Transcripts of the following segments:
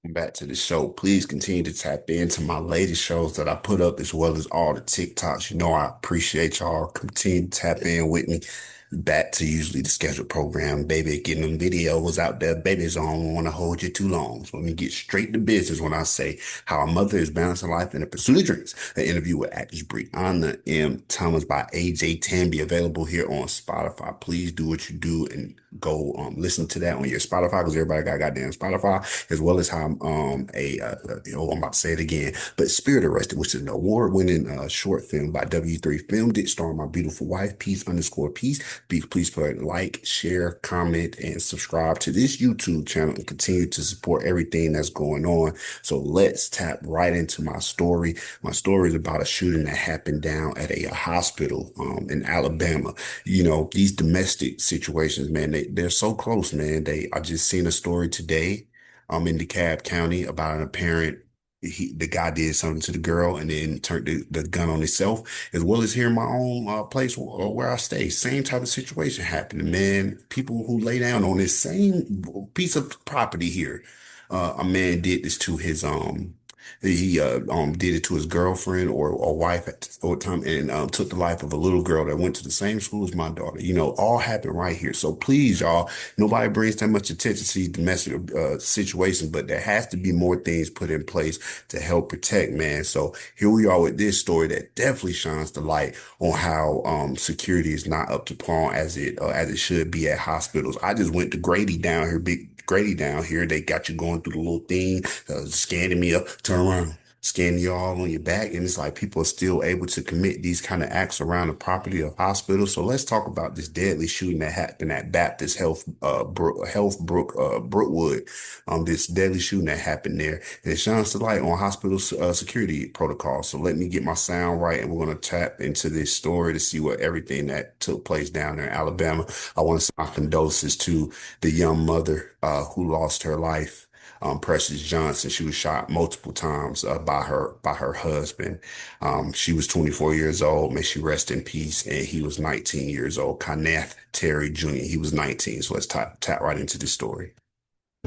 Back to the show. Please continue to tap into my latest shows that I put up as well as all the TikToks. You know, I appreciate y'all. Continue to tap in with me. Back to usually the scheduled program, baby. Getting them videos out there, babies. I don't want to hold you too long. So let me get straight to business when I say how a mother is balancing life in the pursuit of dreams. An interview with actress Breyonna M. Thomas by Ajay Tambe, available here on Spotify. Please do what you do and go listen to that on your Spotify because everybody got goddamn Spotify, as well as how I'm about to say it again, but Spirit Arrested, which is an award-winning short film by W3 Filmed It, starring my beautiful wife, Peace_Peace. Please put like, share, comment, and subscribe to this YouTube channel and continue to support everything that's going on. So let's tap right into my story. My story is about a shooting that happened down at a hospital in Alabama. You know, these domestic situations, man, they're so close, man. I just seen a story today in DeKalb County about an apparent the guy did something to the girl and then turned the gun on himself, as well as here in my own place where I stay. Same type of situation happening, man. People who lay down on this same piece of property here. A man did this to his he did it to his girlfriend or wife at the time, and took the life of a little girl that went to the same school as my daughter. You know, all happened right here. So please, y'all, nobody brings that much attention to these domestic situations, but there has to be more things put in place to help protect, man. So here we are with this story that definitely shines the light on how security is not up to par as it should be at hospitals. I just went to Grady down here, big Grady down here. They got you going through the little thing, scanning me up, turn around, scanning you all on your back. And it's like people are still able to commit these kind of acts around the property of hospitals. So let's talk about this deadly shooting that happened at Baptist Brookwood. This deadly shooting that happened there. And it shines the light on hospital security protocols. So let me get my sound right, and we're going to tap into this story to see what everything that took place down there in Alabama. I want to send my condolences to the young mother who lost her life, Precious Johnson. She was shot multiple times by her husband. She was 24 years old. May she rest in peace. And he was 19 years old. Kenneth Terry Jr. He was 19. So let's tap right into this story.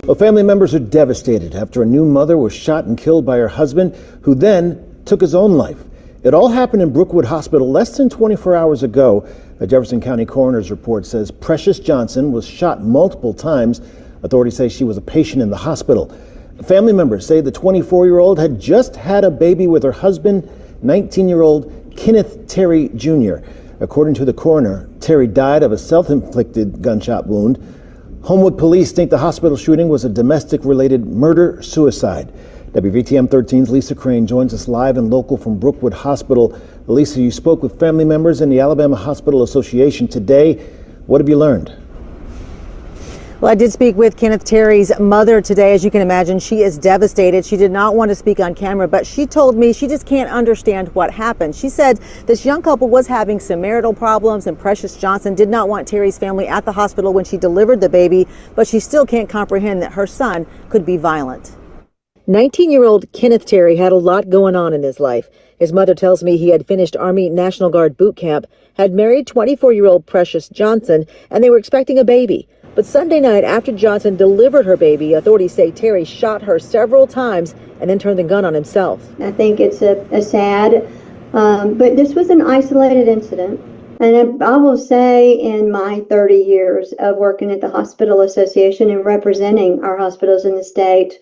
Well, family members are devastated after a new mother was shot and killed by her husband, who then took his own life. It all happened in Brookwood Hospital less than 24 hours ago. A Jefferson County coroner's report says Precious Johnson was shot multiple times. Authorities say she was a patient in the hospital. Family members say the 24-year-old had just had a baby with her husband, 19-year-old Kenneth Terry Jr. According to the coroner, Terry died of a self-inflicted gunshot wound. Homewood police think the hospital shooting was a domestic-related murder-suicide. WVTM 13's Lisa Crane joins us live and local from Brookwood Hospital. Lisa, you spoke with family members in the Alabama Hospital Association today. What have you learned? Well, I did speak with Kenneth Terry's mother today. As you can imagine, she is devastated. She did not want to speak on camera, but she told me she just can't understand what happened. She said this young couple was having some marital problems, and Precious Johnson did not want Terry's family at the hospital when she delivered the baby, but she still can't comprehend that her son could be violent. 19-year-old Kenneth Terry had a lot going on in his life. His mother tells me he had finished Army National Guard boot camp, had married 24-year-old Precious Johnson, and they were expecting a baby. But Sunday night, after Johnson delivered her baby, authorities say Terry shot her several times and then turned the gun on himself. I think it's a sad, but this was an isolated incident. And I will say, in my 30 years of working at the Hospital Association and representing our hospitals in the state,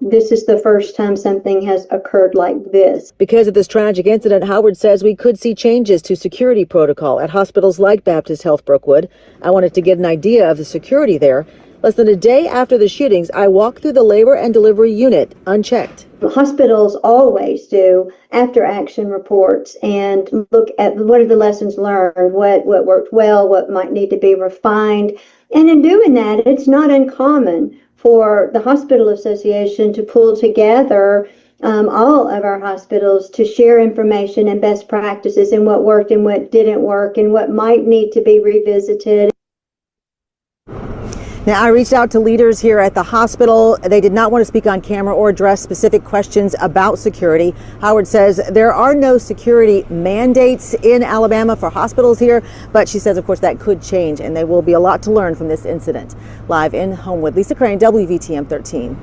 this is the first time something has occurred like this. Because of this tragic incident, Howard says we could see changes to security protocol at hospitals like Baptist Health Brookwood. I wanted to get an idea of the security there. Less than a day after the shootings, I walked through the labor and delivery unit unchecked. Hospitals always do after action reports and look at what are the lessons learned, what worked well, what might need to be refined. And in doing that, it's not uncommon for the Hospital Association to pull together all of our hospitals to share information and best practices and what worked and what didn't work and what might need to be revisited. Now, I reached out to leaders here at the hospital. They did not want to speak on camera or address specific questions about security. Howard says there are no security mandates in Alabama for hospitals here, but she says, of course, that could change, and there will be a lot to learn from this incident. Live in Homewood, Lisa Crane, WVTM 13.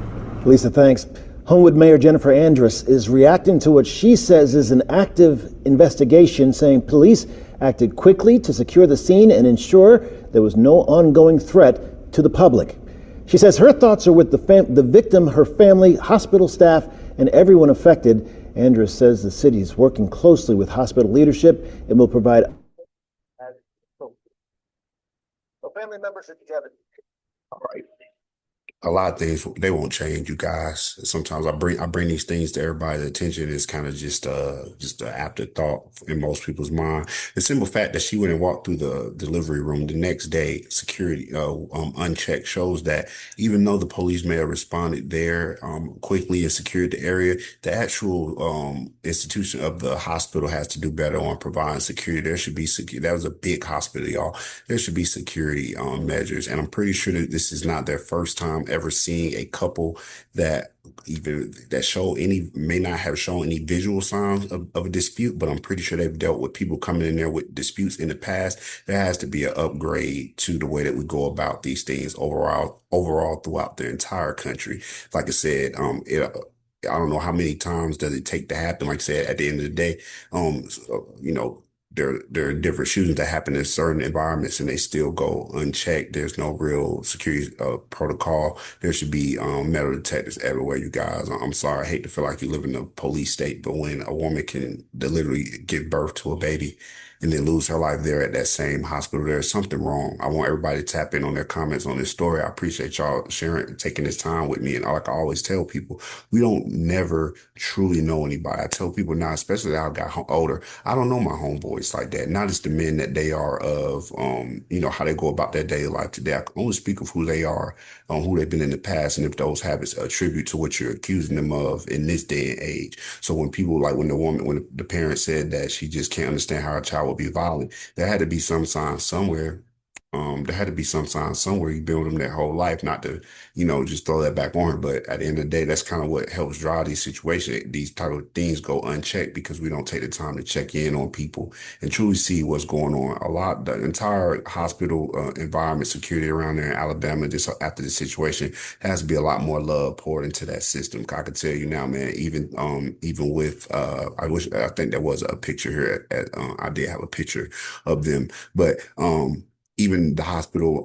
Lisa, thanks. Homewood Mayor Jennifer Andrus is reacting to what she says is an active investigation, saying police acted quickly to secure the scene and ensure there was no ongoing threat to the public. She says her thoughts are with the victim, her family, hospital staff, and everyone affected. Andrus says the city is working closely with hospital leadership and will provide. Family members are together. All right. A lot of things they won't change, you guys. Sometimes I bring these things to everybody's attention. It's kind of just an afterthought in most people's mind. The simple fact that she went and walked through the delivery room the next day, security unchecked, shows that even though the police may have responded there quickly and secured the area, the actual institution of the hospital has to do better on providing security. There should be security. That was a big hospital, y'all. There should be security measures, and I'm pretty sure that this is not their first time ever seeing a couple that may not have shown any visual signs of a dispute, but I'm pretty sure they've dealt with people coming in there with disputes in the past. There has to be an upgrade to the way that we go about these things overall throughout the entire country. Like I said, I don't know how many times does it take to happen. Like I said, at the end of the day, there are different shootings that happen in certain environments and they still go unchecked. There's no real security protocol. There should be metal detectors everywhere, you guys. I'm sorry, I hate to feel like you live in a police state, but when a woman can literally give birth to a baby and then lose her life there at that same hospital, there's something wrong. I want everybody to tap in on their comments on this story. I appreciate y'all sharing, taking this time with me. And like I always tell people, we don't never truly know anybody. I tell people now, especially that I got older, I don't know my homeboys like that. Not as the men that they are of, how they go about their daily life today. I can only speak of who they are, who they've been in the past, and if those habits attribute to what you're accusing them of in this day and age. So when when the parent said that she just can't understand how a child would be violent, there had to be some sign somewhere. There had to be some sign somewhere. You build them their whole life, not to, just throw that back on her. But at the end of the day, that's kind of what helps drive these situations. These type of things go unchecked because we don't take the time to check in on people and truly see what's going on. The entire hospital environment, security around there in Alabama, just after the situation, has to be a lot more love poured into that system. I can tell you now, man, even with, I think there was a picture here I did have a picture of them, but, even the hospital,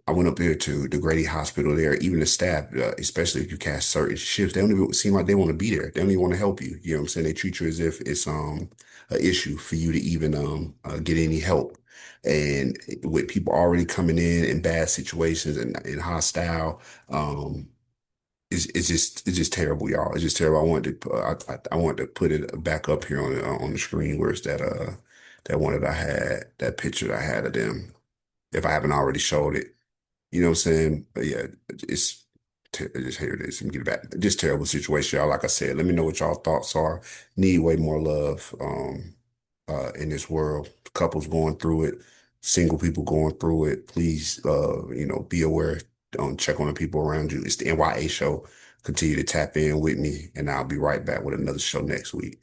I went up there to the Grady Hospital there, even the staff, especially if you cast certain shifts, they don't even seem like they want to be there. They don't even want to help you. You know what I'm saying? They treat you as if it's an issue for you to even get any help. And with people already coming in bad situations and hostile, it's just terrible, y'all. It's just terrible. I wanted to put it back up here on the screen where it's that one that I had, that picture that I had of them, if I haven't already showed it. You know what I'm saying? But yeah, just here it is. Let me get it back. Just terrible situation, y'all. Like I said, let me know what y'all thoughts are. Need way more love in this world. Couples going through it, single people going through it. Please, be aware. Check on the people around you. It's the N.y.a show. Continue to tap in with me, and I'll be right back with another show next week.